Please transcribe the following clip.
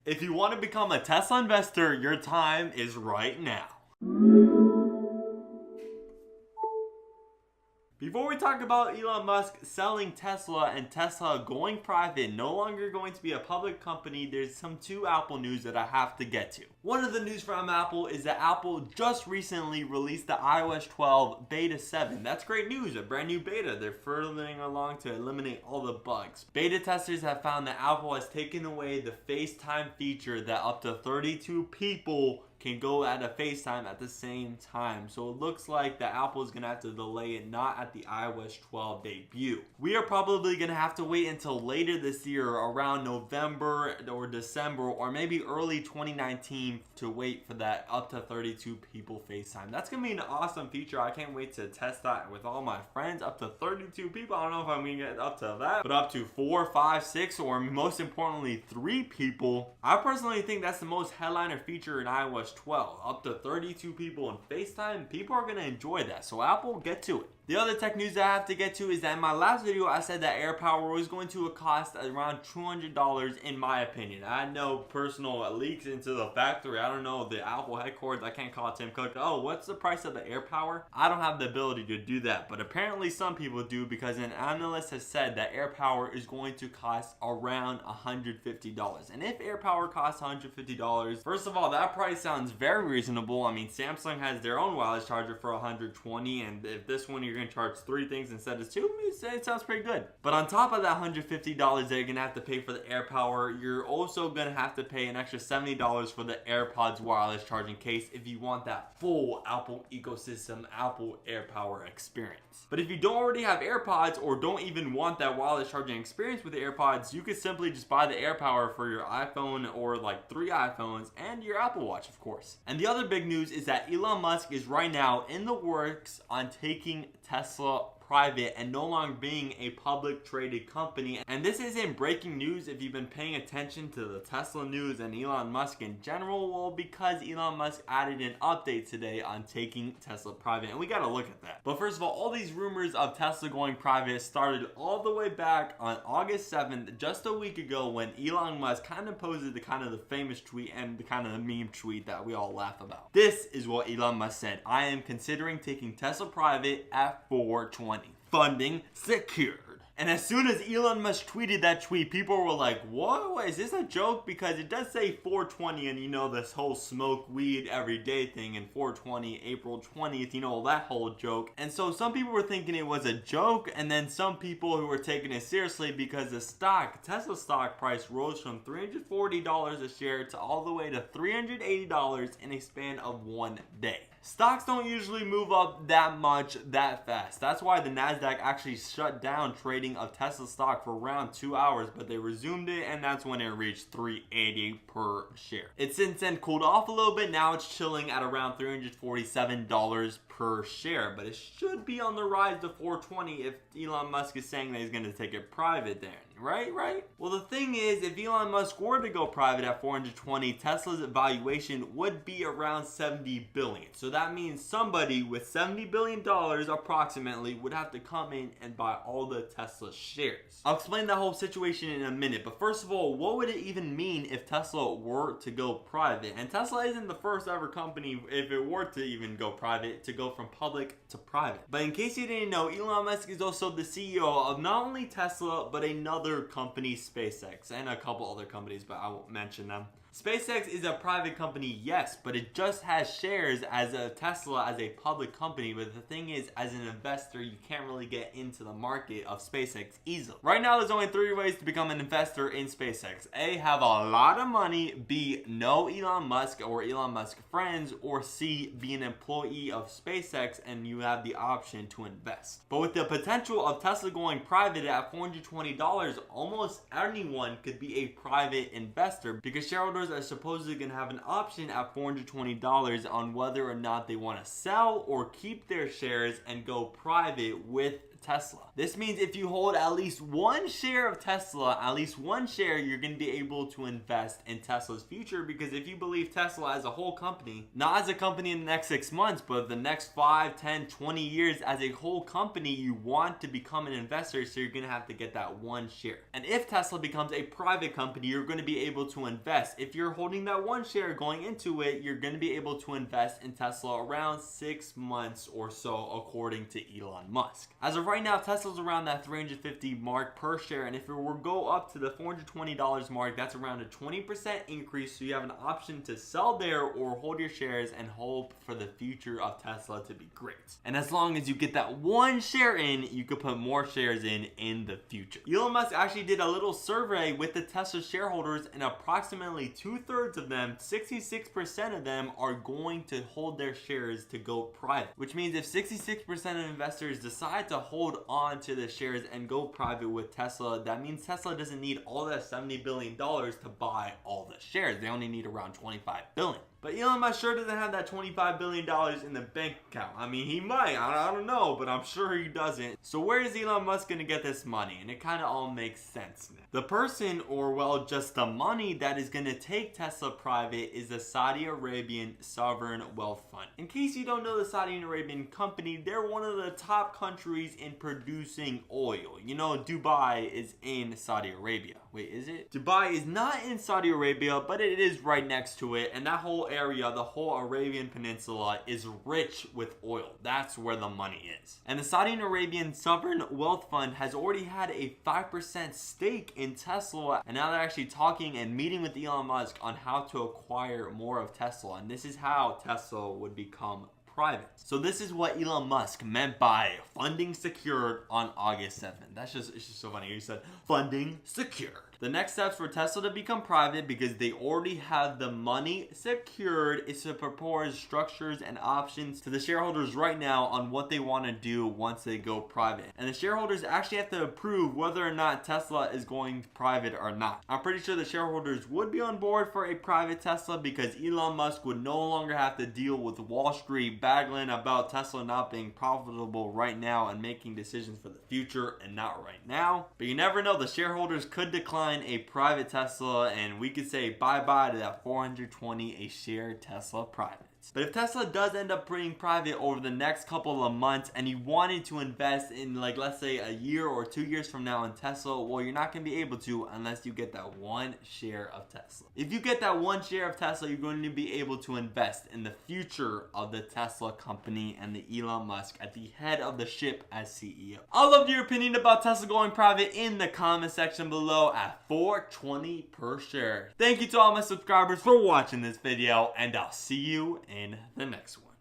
If you want to become a Tesla investor, your time is right now. Before we talk about Elon Musk selling Tesla and Tesla going private, no longer going to be a public company, there's some Apple news that I have to get to. One of the news from Apple is that Apple just recently released the iOS 12 Beta 7. That's great news, a brand new beta. They're furthering along to eliminate all the bugs. Beta testers have found that Apple has taken away the FaceTime feature that up to 32 people can go at a FaceTime at the same time. So it looks like that Apple is going to have to delay it, not at the iOS 12 debut. We are probably going to have to wait until later this year, around November or December, or maybe early 2019 to wait for that up to 32 people FaceTime. That's going to be an awesome feature. I can't wait to test that with all my friends. Up to 32 people. I don't know if I'm going to get up to that, but up to 4, 5, 6, or most importantly 3 people. I personally think that's the most headliner feature in iOS 12. Up to 32 people in FaceTime. People are going to enjoy that. So Apple, get to it. The other tech news that I have to get to is that in my last video, I said that AirPower was going to cost around $200 in my opinion. I had no personal leaks into the factory. I don't know the Apple headquarters. I can't call Tim Cook. Oh, what's the price of the AirPower? I don't have the ability to do that, but apparently some people do, because an analyst has said that AirPower is going to cost around $150. And if AirPower costs $150, first of all, that price sounds very reasonable. I mean, Samsung has their own wireless charger for $120, and if this one you're going to charge 3 things instead of 2, it sounds pretty good. But on top of that $150 that you're going to have to pay for the AirPower, you're also going to have to pay an extra $70 for the AirPods wireless charging case if you want that full Apple ecosystem, Apple AirPower experience. But if you don't already have AirPods or don't even want that wireless charging experience with the AirPods, you could simply just buy the AirPower for your iPhone or like 3 iPhones and your Apple Watch, of course. And the other big news is that Elon Musk is right now in the works on taking Tesla private and no longer being a public traded company. And this isn't breaking news if you've been paying attention to the Tesla news and Elon Musk in general. Well, because Elon Musk added an update today on taking Tesla private, and we got to look at that. But first of all these rumors of Tesla going private started all the way back on August 7th, just a week ago, when Elon Musk kind of posted the famous tweet and the kind of the meme tweet that we all laugh about. This is what Elon Musk said: "I am considering taking Tesla private at 420. Funding secured." And as soon as Elon Musk tweeted that tweet, people were like, what? Is this a joke? Because it does say 420, and you know, this whole smoke weed every day thing, and 420, April 20th, you know, that whole joke. And so some people were thinking it was a joke, and then some people who were taking it seriously, because the Tesla stock price rose from $340 a share to all the way to $380 in a span of 1 day. Stocks don't usually move up that much that fast. That's why the Nasdaq actually shut down trading of Tesla stock for around 2 hours, but they resumed it, and that's when it reached $380 per share. It since then cooled off a little bit. Now it's chilling at around $347 per share, but it should be on the rise to 420 if Elon Musk is saying that he's going to take it private there. Right? Well, the thing is, if Elon Musk were to go private at 420, Tesla's valuation would be around $70 billion. So that means somebody with $70 billion approximately would have to come in and buy all the Tesla shares. I'll explain that whole situation in a minute, but first of all, what would it even mean if Tesla were to go private? And Tesla isn't the first ever company, if it were to even go private, to go from public to private. But in case you didn't know, Elon Musk is also the CEO of not only Tesla, but another company, SpaceX, and a couple other companies, but I won't mention them. SpaceX is a private company, yes, but it just has shares as a Tesla as a public company. But the thing is, as an investor, you can't really get into the market of SpaceX easily. Right now, there's only 3 ways to become an investor in SpaceX. A, have a lot of money. B, know Elon Musk or Elon Musk friends. Or C, be an employee of SpaceX and you have the option to invest. But with the potential of Tesla going private at $420, almost anyone could be a private investor, because shareholders are supposedly going to have an option at $420 on whether or not they want to sell or keep their shares and go private with Tesla. This means if you hold at least one share of Tesla, at least one share, you're going to be able to invest in Tesla's future, because if you believe Tesla as a whole company, not as a company in the next 6 months, but the next 5, 10, 20 years as a whole company, you want to become an investor, so you're going to have to get that one share. And if Tesla becomes a private company, you're going to be able to invest. If you're holding that one share going into it, you're going to be able to invest in Tesla around 6 months or so, according to Elon Musk. As of right now, Tesla's around that $350 mark per share, and if it were to go up to the $420 mark, that's around a 20% increase, so you have an option to sell there or hold your shares and hope for the future of Tesla to be great. And as long as you get that one share in, you could put more shares in the future. Elon Musk actually did a little survey with the Tesla shareholders, and approximately 2/3 of them, 66% of them, are going to hold their shares to go private, which means if 66% of investors decide to hold on to the shares and go private with Tesla, that means Tesla doesn't need all that $70 billion to buy all the shares. They only need around $25 billion. But Elon Musk sure doesn't have that $25 billion in the bank account. I mean, he might, I don't know, but I'm sure he doesn't. So where is Elon Musk gonna get this money? And it kind of all makes sense now. The person, or well, just the money that is gonna take Tesla private is the Saudi Arabian Sovereign Wealth Fund. In case you don't know the Saudi Arabian company, they're one of the top countries in producing oil. You know, Dubai is in Saudi Arabia. Wait, is it? Dubai is not in Saudi Arabia, but it is right next to it, and that whole area, the whole Arabian Peninsula, is rich with oil. That's where the money is. And the Saudi Arabian Sovereign Wealth Fund has already had a 5% stake in Tesla, and now they're actually talking and meeting with Elon Musk on how to acquire more of Tesla, and this is how Tesla would become private. So this is what Elon Musk meant by funding secured on August 7th. It's just so funny. He said funding secure. The next steps for Tesla to become private, because they already have the money secured, is to propose structures and options to the shareholders right now on what they want to do once they go private. And the shareholders actually have to approve whether or not Tesla is going private or not. I'm pretty sure the shareholders would be on board for a private Tesla, because Elon Musk would no longer have to deal with Wall Street baggling about Tesla not being profitable right now and making decisions for the future and not right now. But you never know, the shareholders could decline a private Tesla, and we could say bye-bye to that 420 a share Tesla private. But if Tesla does end up being private over the next couple of months, and you wanted to invest in, like, let's say a year or 2 years from now in Tesla, well, you're not going to be able to unless you get that one share of Tesla. If you get that one share of Tesla, you're going to be able to invest in the future of the Tesla company and the Elon Musk at the head of the ship as CEO. I'd love your opinion about Tesla going private in the comment section below at $4.20 per share. Thank you to all my subscribers for watching this video, and I'll see you in the next one.